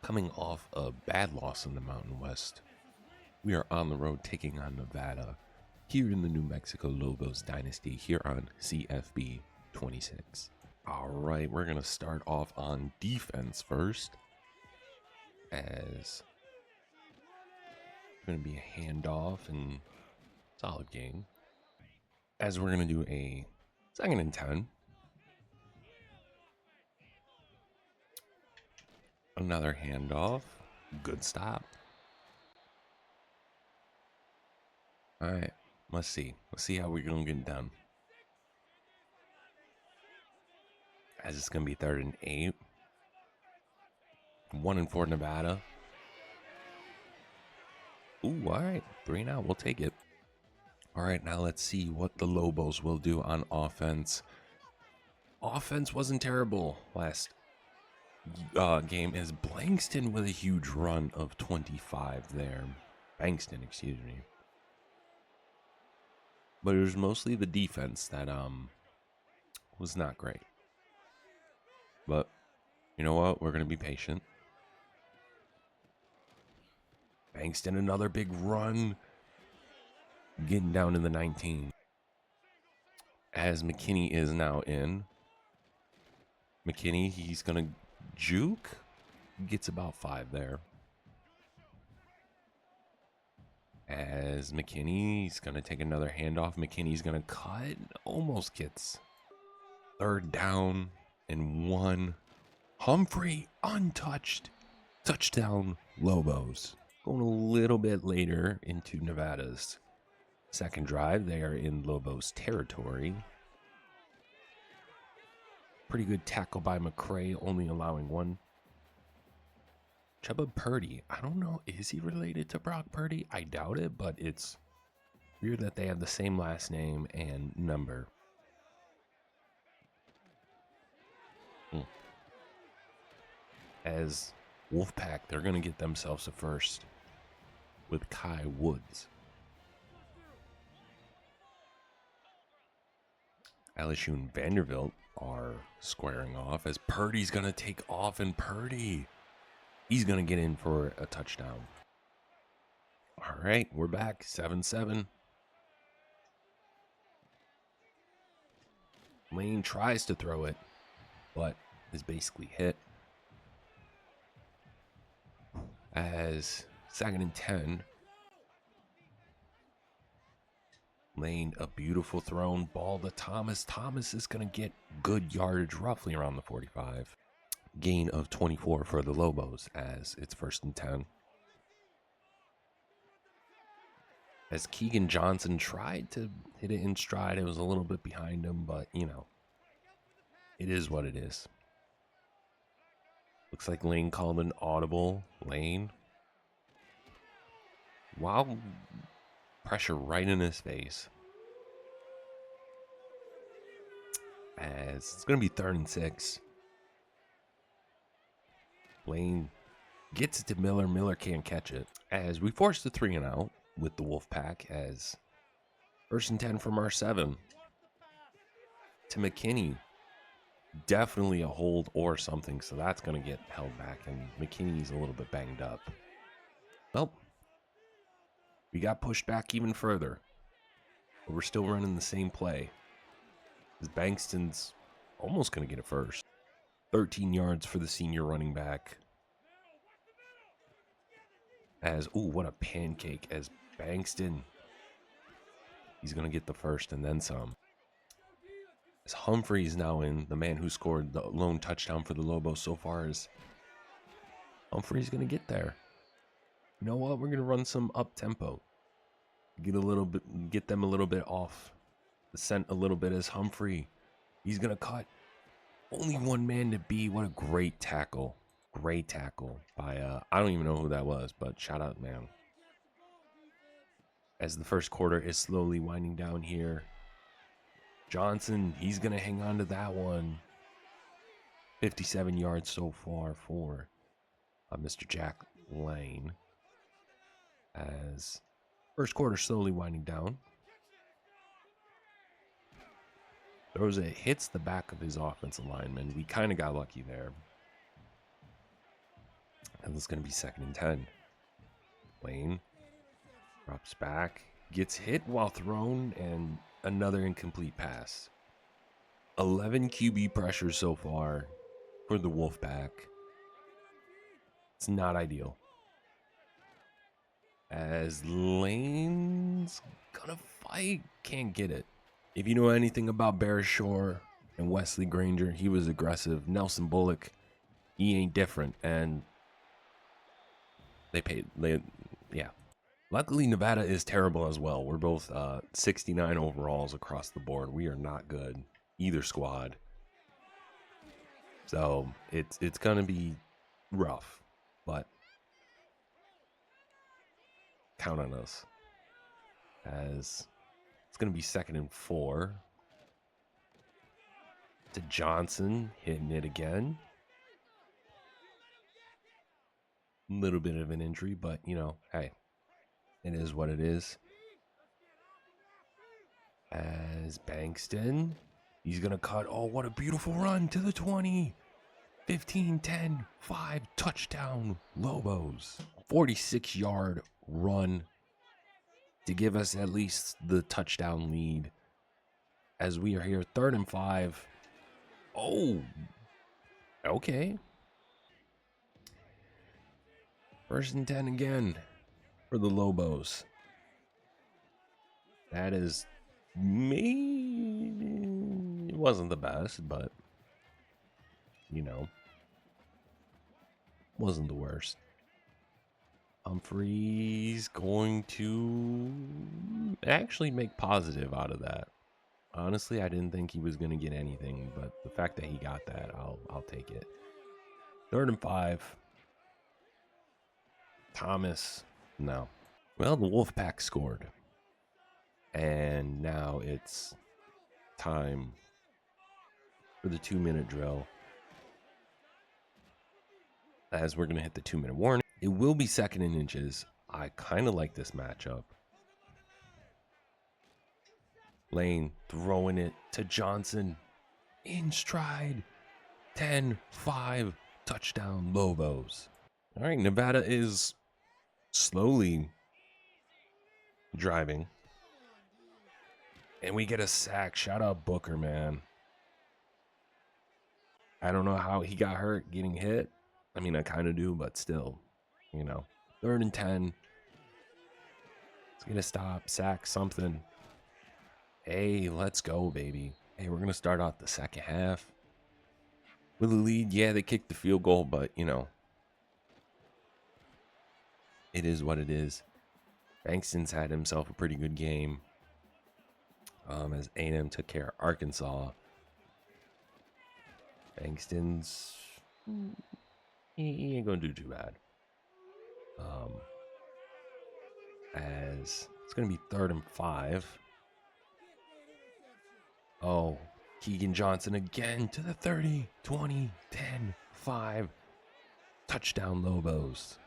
Coming off a bad loss in the Mountain West, we are on the road taking on Nevada here in the New Mexico Lobos Dynasty here on CFB 26. All right, we're going to start off on defense first, as it's going to be a handoff and solid game, as we're going to do a 2nd and 10. Another handoff. Good stop. All right, let's see. Let's see how we're going to get done. As it's going to be 3rd and 8. 1 and 4 Nevada. Ooh, all right. 3 and out. We'll take it. All right, now let's see what the Lobos will do on offense. Offense wasn't terrible last game, as Blankston with a huge run of 25 there. Bankston, excuse me. But it was mostly the defense that was not great. But you know what? We're going to be patient. Bankston, another big run. Getting down to the 19. As McKinney is now in. McKinney, he's going to juke. Gets about 5 there. As McKinney's going to take another handoff. McKinney's going to cut. Almost gets 3rd down and 1. Humphrey untouched. Touchdown Lobos. Going a little bit later into Nevada's 2nd drive. They are in Lobos territory. Pretty good tackle by McCray, only allowing 1. Chuba Purdy, I don't know, is he related to Brock Purdy? I doubt it, but it's weird that they have the same last name and number. As Wolfpack, they're going to get themselves a first with Kai Woods. LSU and Vanderbilt are squaring off, as Purdy's going to take off, and Purdy, he's going to get in for a touchdown. All right, we're back, 7-7. Lane tries to throw it, but is basically hit. As 2nd and 10. Lane, a beautiful thrown ball to Thomas. Thomas is going to get good yardage, roughly around the 45. Gain of 24 for the Lobos, as it's 1st and 10. As Keegan Johnson tried to hit it in stride, it was a little bit behind him, but, you know, it is what it is. Looks like Lane called an audible. Lane. Wow. Pressure right in his face. As it's going to be 3rd and 6. Lane gets it to Miller. Miller can't catch it. As we force the 3 and out with the Wolfpack, as 1st and 10 from our 7. To McKinney. Definitely a hold or something, so that's going to get held back, and McKinney's a little bit banged up. Well, we got pushed back even further, but we're still running the same play. As Bankston's almost going to get a first. 13 yards for the senior running back. As, ooh, what a pancake, as Bankston, he's going to get the first and then some. As Humphrey's now in, the man who scored the lone touchdown for the Lobos so far, is Humphrey's going to get there. You know what? We're going to run some up tempo. Get them a little bit off the scent a little bit, as Humphrey, he's going to cut. Only 1 man to beat. What a great tackle. Great tackle by, I don't even know who that was, but shout out, man. As the 1st quarter is slowly winding down here. Johnson, he's going to hang on to that one. 57 yards so far for Mr. Jack Lane. As 1st quarter slowly winding down. Throws it, hits the back of his offensive lineman. We kind of got lucky there. And it's going to be 2nd and 10. Lane drops back, gets hit while thrown, and another incomplete pass. 11 QB pressures so far for the Wolfpack. It's not ideal. As Lane's gonna fight, can't get it. If you know anything about Bear Shore and Wesley Granger, he was aggressive. Nelson Bullock, he ain't different, and yeah. Luckily, Nevada is terrible as well. We're both 69 overalls across the board. We are not good, either squad. So it's gonna be rough, but count on us. As it's gonna be 2nd and 4. To Johnson, hitting it again. A little bit of an injury, but you know, hey, it is what it is. As Bankston, he's gonna cut. Oh, what a beautiful run to the 20. 15, 10, 5, touchdown, Lobos. 46-yard run to give us at least the touchdown lead. As we are here, 3rd and 5. Oh, okay. 1st and 10 again for the Lobos. That is me. It wasn't the best, but you know, wasn't the worst. Humphrey's going to actually make positive out of that. Honestly, I didn't think he was going to get anything, but the fact that he got that, I'll take it. 3rd and 5. Thomas, no. Well, the Wolfpack scored. And now it's time for the 2-minute drill. As we're going to hit the 2-minute warning. It will be 2nd and inches. I kind of like this matchup. Lane throwing it to Johnson. In stride. 10, 5, touchdown, Lobos. All right, Nevada is slowly driving. And we get a sack. Shout out Booker, man. I don't know how he got hurt getting hit. I mean, I kind of do, but still, you know. 3rd and 10. It's going to stop, sack, something. Hey, let's go, baby. Hey, we're going to start out the 2nd half with a lead. Yeah, they kicked the field goal, but, you know, it is what it is. Bankston's had himself a pretty good game. As A&M took care of Arkansas. Bankston's, he ain't gonna do too bad. As it's gonna be 3rd and 5. Oh, Keegan Johnson again to the 30, 20, 10, 5. Touchdown, Lobos.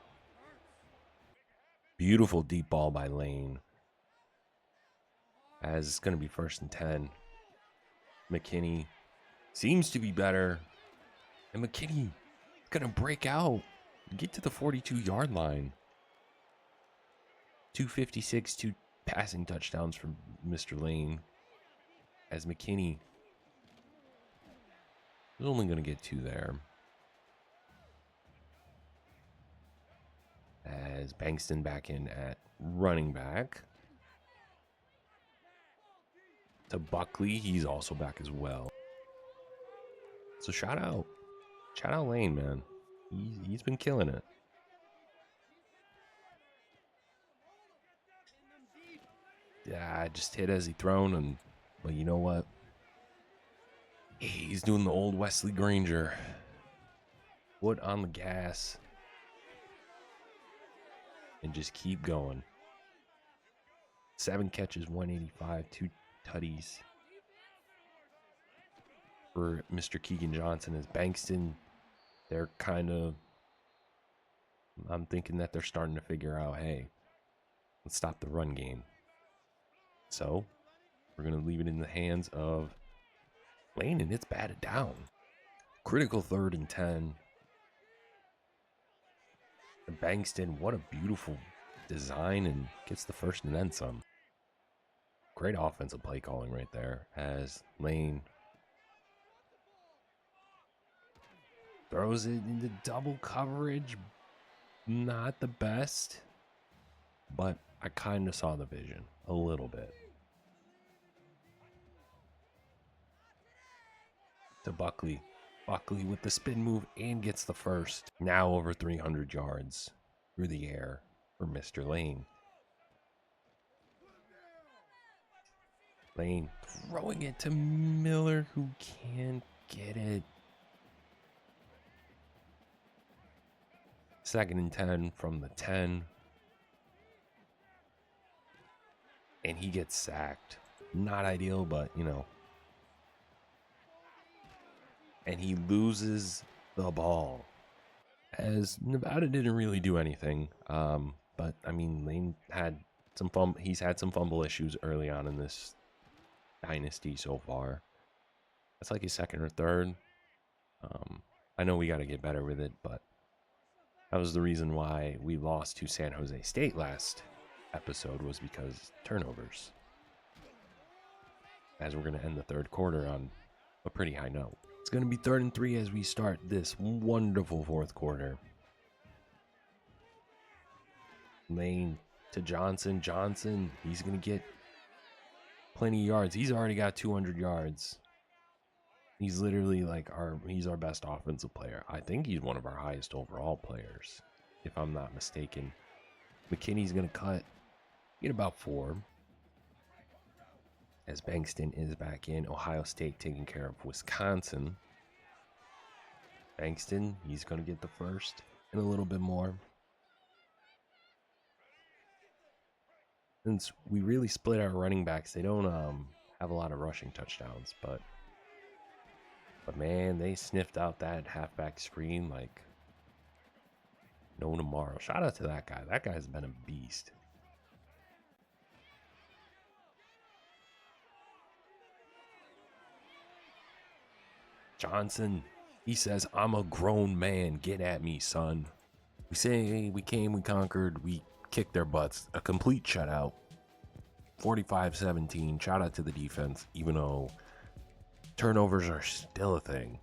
Beautiful deep ball by Lane. As it's going to be 1st and 10. McKinney seems to be better. And McKinney is going to break out. Get to the 42-yard line. 256, 2 passing touchdowns from Mr. Lane. As McKinney is only going to get 2 there. As Bankston back in at running back. To Buckley, he's also back as well. So shout out Lane, man. He's been killing it. Yeah, I just hit as he thrown, but you know what? He's doing the old Wesley Granger. Foot on the gas. And just keep going. 7 catches, 185, 2 tutties for Mr. Keegan Johnson. As Bankston, they're kind of, I'm thinking that they're starting to figure out, hey, let's stop the run game. So we're going to leave it in the hands of Lane, and it's batted down. Critical 3rd and 10. And Bankston, what a beautiful design, and gets the first and then some. Great offensive play calling right there as Lane throws it into double coverage. Not the best, but I kind of saw the vision a little bit. To Buckley. Buckley with the spin move and gets the first. Now over 300 yards through the air for Mr. Lane. Lane throwing it to Miller, who can't get it. 2nd and 10 from the 10. And he gets sacked. Not ideal, but, you know. And he loses the ball. As Nevada didn't really do anything. But, I mean, Lane had some he's had some fumble issues early on in this Dynasty so far. That's like his 2nd or 3rd. I know we got to get better with it, but that was the reason why we lost to San Jose State last episode, was because turnovers. As we're going to end the 3rd quarter on a pretty high note. It's going to be 3rd and 3 as we start this wonderful 4th quarter. Lane to Johnson. Johnson, he's going to get plenty of yards. He's already got 200 yards. He's literally like he's our best offensive player. I think he's one of our highest overall players, if I'm not mistaken. McKinney's going to cut, get about 4. As Bankston is back in. Ohio State taking care of Wisconsin. Bankston, he's going to get the first and a little bit more. Since we really split our running backs, they don't have a lot of rushing touchdowns, but man, they sniffed out that halfback screen like no tomorrow. Shout out to that guy. That guy's been a beast. Johnson, he says, I'm a grown man. Get at me, son. We say we came, we conquered, we kicked their butts. A complete shutout. 45-17. Shout out to the defense, even though turnovers are still a thing.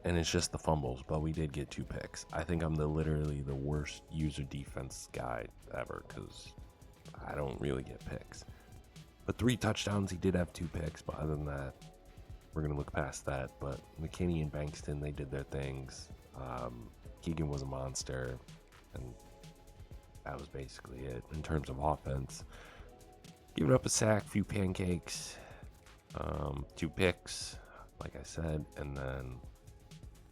And it's just the fumbles, but we did get 2 picks. I think I'm literally the worst user defense guy ever because I don't really get picks. But 3 touchdowns, he did have 2 picks, but other than that, we're going to look past that. But McKinney and Bankston, they did their things. Keegan was a monster, and that was basically it in terms of offense. Giving up a sack, few pancakes, 2 picks, like I said, and then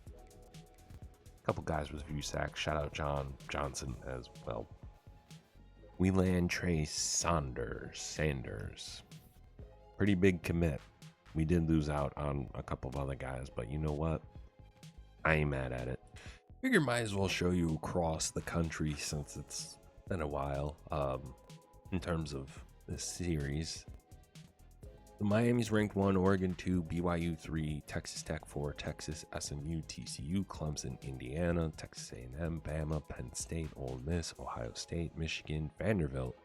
a couple guys with a few sacks. Shout out Johnson as well. We land Trey Sanders. Pretty big commit. We did lose out on a couple of other guys, but you know what? I ain't mad at it. Figure might as well show you across the country since it's been a while in terms of this series. The Miami's ranked 1, Oregon 2, BYU 3, Texas Tech 4, Texas, SMU, TCU, Clemson, Indiana, Texas A&M, Bama, Penn State, Ole Miss, Ohio State, Michigan, Vanderbilt,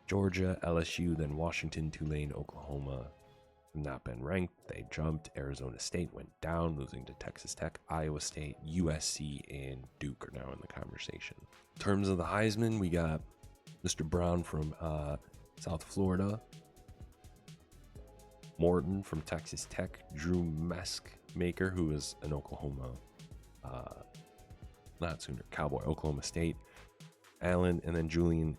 Georgia, LSU, then Washington, Tulane, Oklahoma. Not been ranked. They jumped. Arizona State went down, losing to Texas Tech. Iowa State, USC, and Duke are now in the conversation. In terms of the Heisman, we got Mr. Brown from South Florida, Morton from Texas Tech, Drew Meskmaker, who is an Oklahoma, not Sooner, Cowboy, Oklahoma State, Allen, and then Julian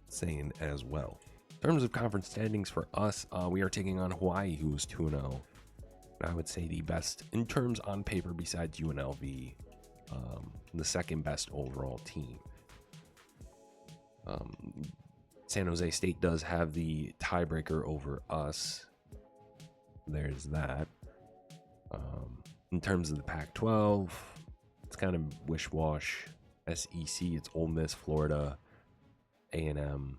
Sane as well. In terms of conference standings for us, we are taking on Hawaii, who is 2-0. I would say the best in terms on paper besides UNLV, the 2nd best overall team. San Jose State does have the tiebreaker over us. There's that. In terms of the Pac-12, it's kind of wish-wash. SEC, it's Ole Miss, Florida, A&M.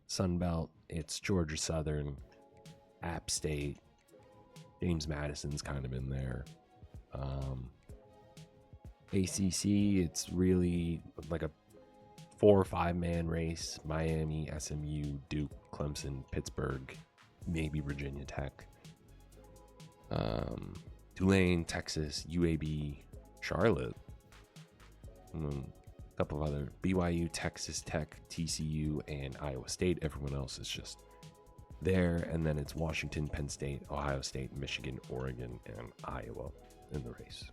Sunbelt, it's Georgia Southern, App State, James Madison's kind of in there. ACC, it's really like a 4 or 5-man race. Miami, SMU, Duke, Clemson, Pittsburgh, maybe Virginia Tech. Tulane, Texas, UAB, Charlotte. A couple of other BYU, Texas Tech, TCU, and Iowa State. Everyone else is just there. And then it's Washington, Penn State, Ohio State, Michigan, Oregon, and Iowa in the race.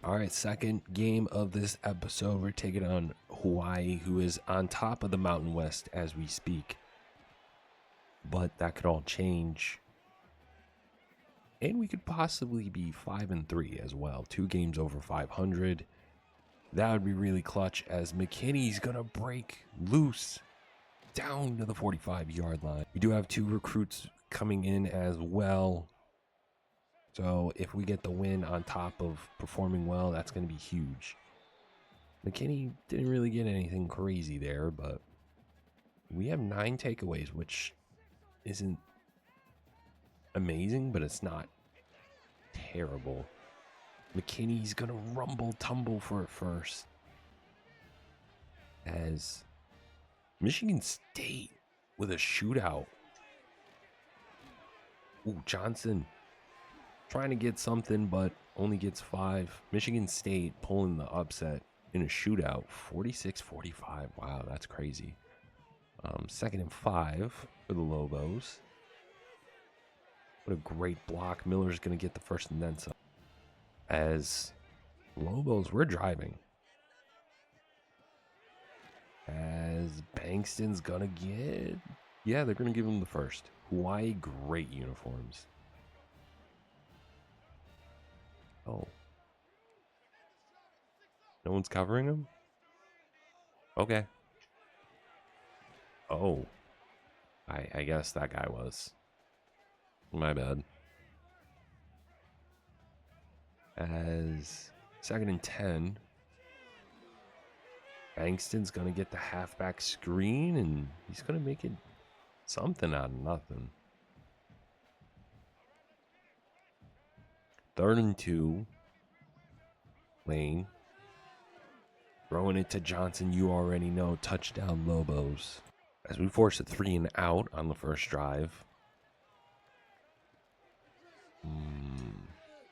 All right, second game of this episode, we're taking on Hawaii, who is on top of the Mountain West as we speak. But that could all change. And we could possibly be 5-3 as well. 2 games over 500. That would be really clutch, as McKinney's going to break loose down to the 45-yard line. We do have 2 recruits coming in as well. So if we get the win on top of performing well, that's going to be huge. McKinney didn't really get anything crazy there, but we have 9 takeaways, which isn't amazing, but it's not terrible. McKinney's going to rumble tumble for it first, as Michigan State with a shootout. Ooh, Johnson trying to get something, but only gets 5. Michigan State pulling the upset in a shootout, 46-45. Wow, that's crazy. 2nd and 5 for the Lobos. What a great block. Miller's going to get the first and then some. As Lobos, we're driving. As Bankston's going to get... Yeah, they're going to give him the first. Hawaii, great uniforms. Oh. No one's covering him? Okay. Oh. I guess that guy was. My bad. As 2nd and 10. Bankston's going to get the halfback screen, and he's going to make it something out of nothing. 3rd and 2. Lane. Throwing it to Johnson. You already know. Touchdown, Lobos. As we force a 3 and out on the first drive.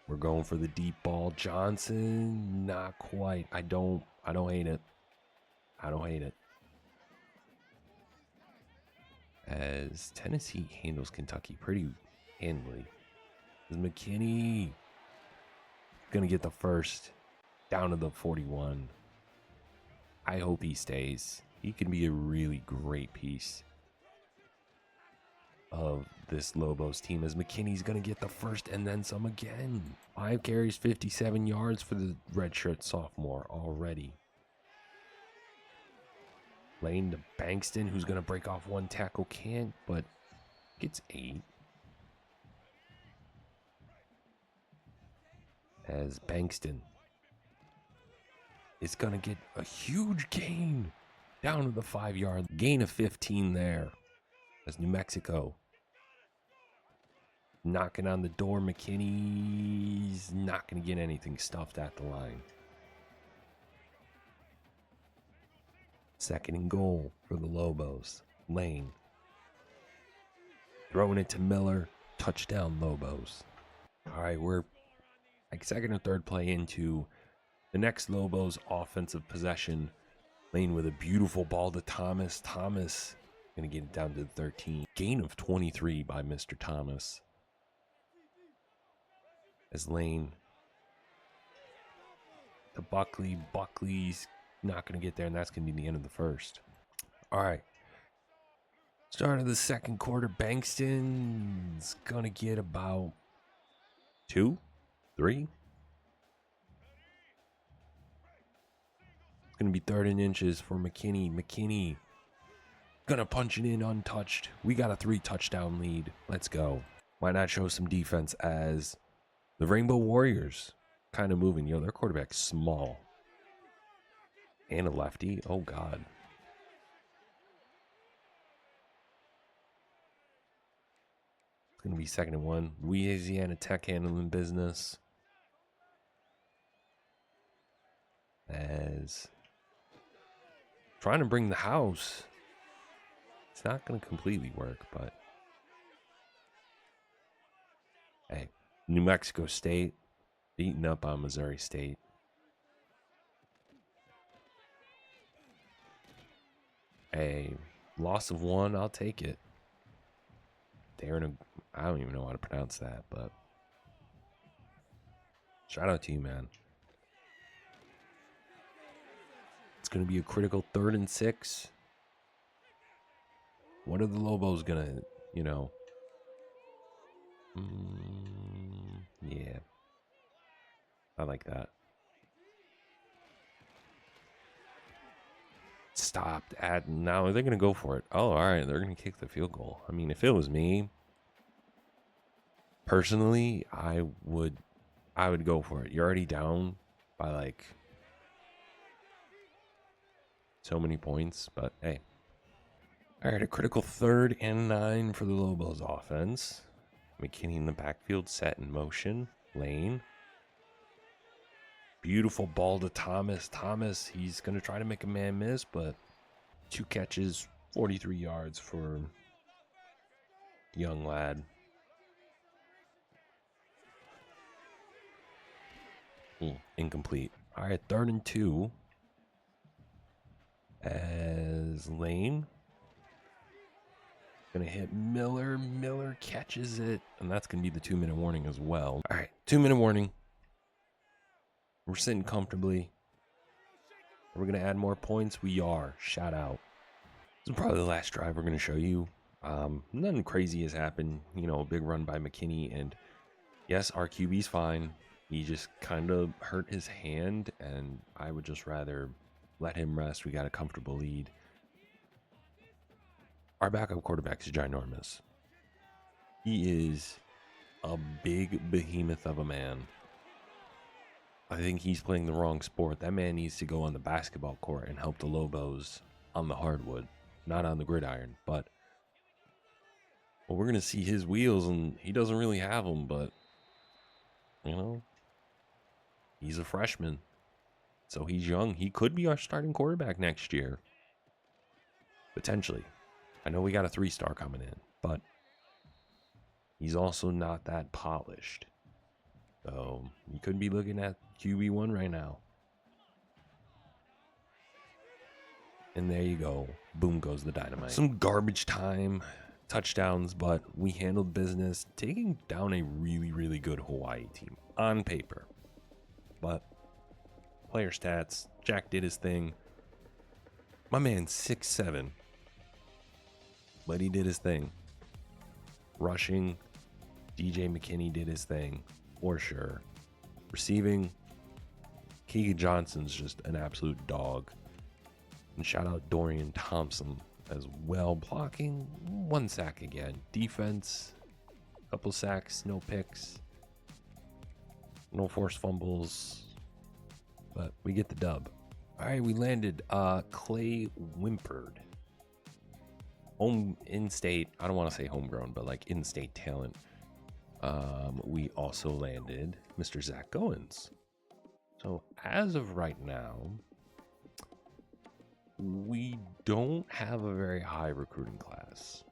We're going for the deep ball. Johnson, not quite. I don't hate it. I don't hate it. As Tennessee handles Kentucky pretty handily. As McKinney gonna get the first down to the 41. I hope he stays. He can be a really great piece of this Lobos team, as McKinney's going to get the first and then some again. 5 carries, 57 yards for the redshirt sophomore already. Lane to Bankston, who's going to break off 1 tackle. Can't, but gets 8. As Bankston is going to get a huge gain down to the 5-yard. Gain of 15 there. As New Mexico knocking on the door. McKinney's not going to get anything stuffed at the line. 2nd and goal for the Lobos. Lane throwing it to Miller. Touchdown, Lobos. All right, we're like 2nd or 3rd play into the next Lobos offensive possession. Lane with a beautiful ball to Thomas. Thomas going to get it down to the 13. Gain of 23 by Mr. Thomas. As Lane to Buckley. Buckley's not going to get there, and that's going to be the end of the first. All right. Start of the 2nd quarter. Bankston's going to get about 2, 3. It's going to be 3rd and inches for McKinney. McKinney going to punch it in untouched. We got a 3-touchdown lead. Let's go. Why not show some defense, as the Rainbow Warriors kind of moving. Yo, their quarterback's small. And a lefty. Oh, God. It's going to be 2nd and 1. Louisiana Tech handling business. as trying to bring the house. It's not going to completely work, but hey, New Mexico State beating up on Missouri State. A loss of 1, I'll take it. I don't even know how to pronounce that, but shout out to you, man. It's going to be a critical 3rd and 6. What are the Lobos going to, yeah. I like that. Stopped at, now they're going to go for it. Oh, all right. They're going to kick the field goal. I mean, if it was me, personally, I would go for it. You're already down by like so many points, but hey. All right, a critical 3rd and 9 for the Lobos offense. McKinney in the backfield, set in motion. Lane. Beautiful ball to Thomas. Thomas, he's going to try to make a man miss, but 2 catches, 43 yards for young lad. Incomplete. All right, 3rd and 2. As Lane going to hit Miller. Miller catches it, and that's going to be the 2-minute warning as well. All right, 2-minute warning. We're sitting comfortably. We're going to add more points. We are. Shout out. This is probably the last drive we're going to show you. Nothing crazy has happened. A big run by McKinney. And yes, our QB's fine. He just kind of hurt his hand. And I would just rather let him rest. We got a comfortable lead. Our backup quarterback is ginormous. He is a big behemoth of a man. I think he's playing the wrong sport. That man needs to go on the basketball court and help the Lobos on the hardwood, not on the gridiron. But we're going to see his wheels, and he doesn't really have them, but, he's a freshman. So he's young. He could be our starting quarterback next year. Potentially. I know we got a 3-star coming in, but he's also not that polished. So you could be looking at QB1 right now. And there you go. Boom goes the dynamite. Some garbage time touchdowns, but we handled business, taking down a really, really good Hawaii team on paper. But player stats, Jack did his thing. My man's 6'7", but he did his thing. Rushing, DJ McKinney did his thing. For sure. Receiving, Keegan Johnson's just an absolute dog. And shout out Dorian Thompson as well. Blocking, 1 sack again. Defense, couple sacks, no picks. No forced fumbles. But we get the dub. All right, we landed Clay Wimperd. In-state, I don't want to say homegrown, but like in-state talent. We also landed Mr. Zach Goins. So as of right now, we don't have a very high recruiting class.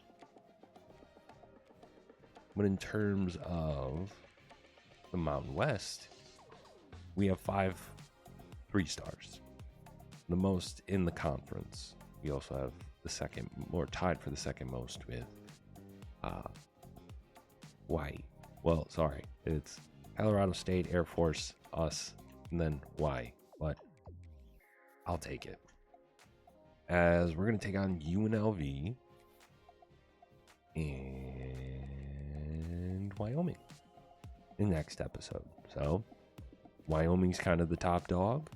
But in terms of the Mountain West, we have 5 3-stars, the most in the conference. We also have the second, or tied for the second most with Hawaii. Well, sorry, it's Colorado State, Air Force, us, and then Hawaii. But I'll take it. As we're going to take on UNLV and Wyoming in the next episode. So Wyoming's kind of the top dog.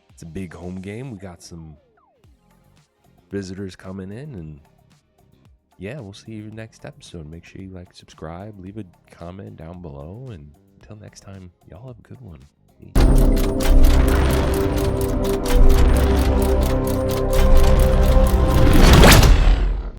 It's a big home game. We got some visitors coming in, and yeah, we'll see you next episode. Make sure you like, subscribe, leave a comment down below, and until next time, y'all have a good one. Peace.